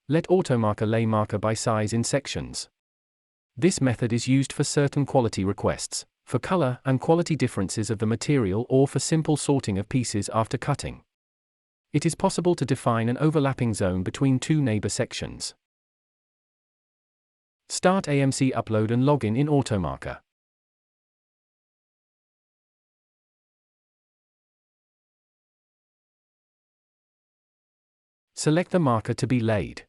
Let AutoMarker lay marker by size in sections. This method is used for certain quality requests, for color and quality differences of the material, or for simple sorting of pieces after cutting. It is possible to define an overlapping zone between two neighbor sections. Start AMC upload and login in AutoMarker. Select the marker to be laid.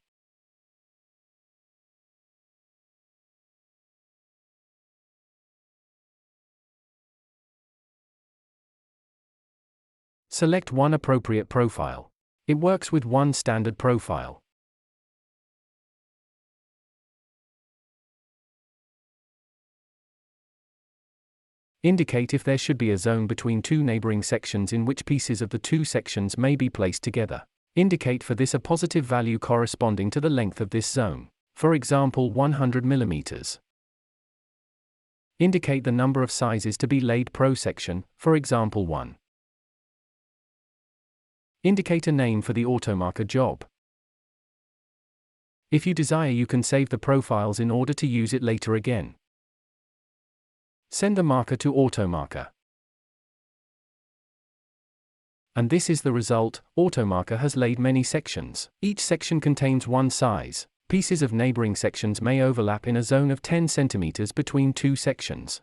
Select one appropriate profile. It works with one standard profile. Indicate if there should be a zone between two neighboring sections in which pieces of the two sections may be placed together. Indicate for this a positive value corresponding to the length of this zone, for example 100 mm. Indicate the number of sizes to be laid per section, for example 1. Indicate a name for the AutoMarker job. If you desire, you can save the profiles in order to use it later again. Send the marker to AutoMarker. And this is the result. AutoMarker has laid many sections. Each section contains one size. Pieces of neighboring sections may overlap in a zone of 10 cm between two sections.